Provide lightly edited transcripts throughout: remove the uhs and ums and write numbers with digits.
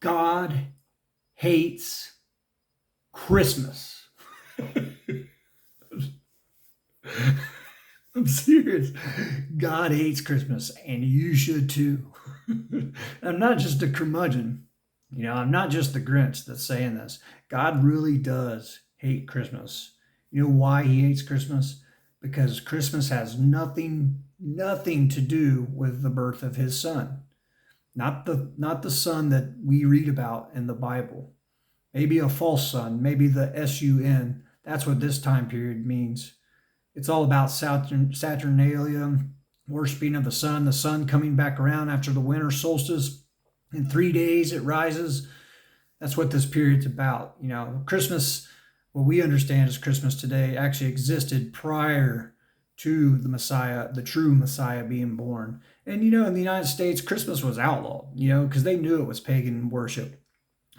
God hates Christmas. I'm serious. God hates Christmas, and you should too. I'm not just a curmudgeon. I'm not just the Grinch that's saying this. God really does hate Christmas. You know why he hates Christmas? Because Christmas has nothing to do with the birth of his son. Not the son that we read about in the Bible. Maybe a false son, maybe the sun. That's what this time period means. It's all about Saturnalia, worshiping of the sun coming back around after the winter solstice. In 3 days it rises. That's what this period's about. Christmas, what we understand as Christmas today, actually existed prior to the Messiah, the true Messiah being born. And in the United States, Christmas was outlawed, because they knew it was pagan worship.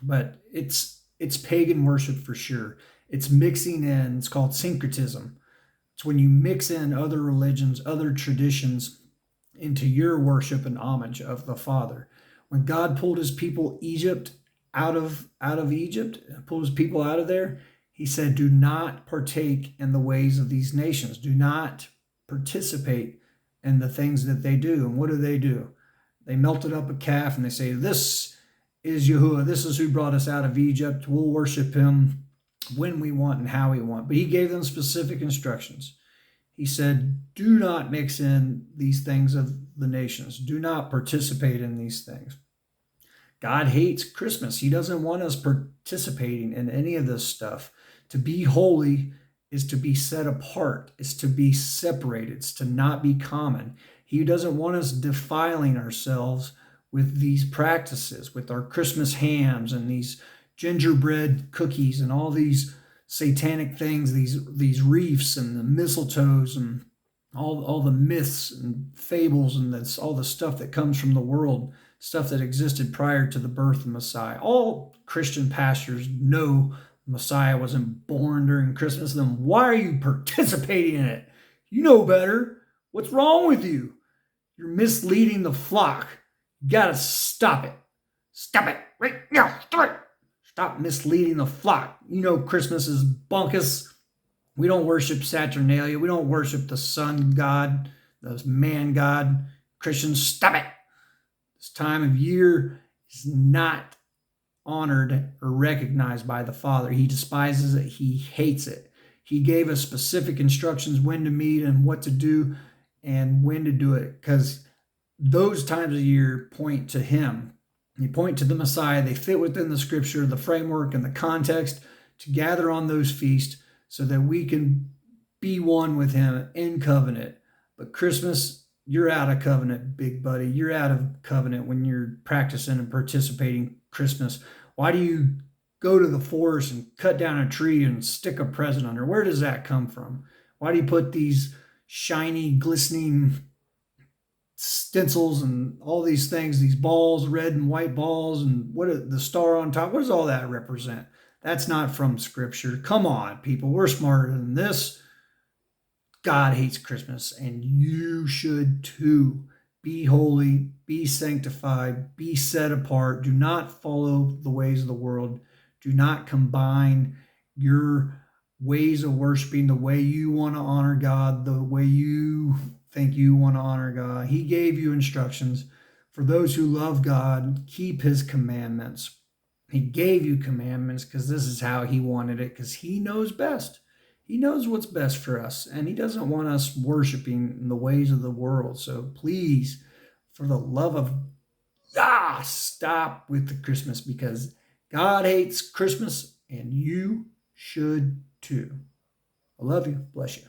But it's pagan worship for sure. It's mixing in, it's called syncretism. It's when you mix in other religions, other traditions into your worship and homage of the Father. When God pulled his people out of Egypt, pulled his people out of there, he said, do not partake in the ways of these nations. Do not participate in the things that they do. And what do? They melted up a calf and they say, this is Yahuwah. This is who brought us out of Egypt. We'll worship him when we want and how we want. But he gave them specific instructions. He said, do not mix in these things of the nations. Do not participate in these things. God hates Christmas. He doesn't want us participating in any of this stuff. To be holy is to be set apart. It's to be separated. It's to not be common. He doesn't want us defiling ourselves with these practices, with our Christmas hams and these gingerbread cookies and all these satanic things, these wreaths and the mistletoes and all the myths and fables and all the stuff that comes from the world, stuff that existed prior to the birth of Messiah. All Christian pastors know Messiah wasn't born during Christmas. Then why are you participating in it? You know better. What's wrong with you? You're misleading the flock. You gotta stop it. Stop it right now. Stop it. Stop misleading the flock. Christmas is bunkus. We don't worship Saturnalia. We don't worship the sun god, the man god. Christians, stop it. This time of year is not honored or recognized by the Father. He despises it. He hates it. He gave us specific instructions when to meet and what to do and when to do it, because those times of year point to him. They point to the Messiah. They fit within the scripture, the framework, and the context to gather on those feasts so that we can be one with him in covenant. But Christmas, you're out of covenant, big buddy. You're out of covenant when you're practicing and participating Christmas. Why do you go to the forest and cut down a tree and stick a present under? Where does that come from? Why do you put these shiny, glistening stencils and all these things, these balls, red and white balls, and the star on top? What does all that represent? That's not from scripture. Come on, people. We're smarter than this. God hates Christmas, and you should too. Be holy, be sanctified, be set apart. Do not follow the ways of the world. Do not combine your ways of worshiping the way you want to honor God, the way you think you want to honor God. He gave you instructions. For those who love God, keep his commandments. He gave you commandments because this is how he wanted it, because he knows best. He knows what's best for us, and he doesn't want us worshiping in the ways of the world. So please, for the love of God, stop with the Christmas, because God hates Christmas, and you should too. I love you. Bless you.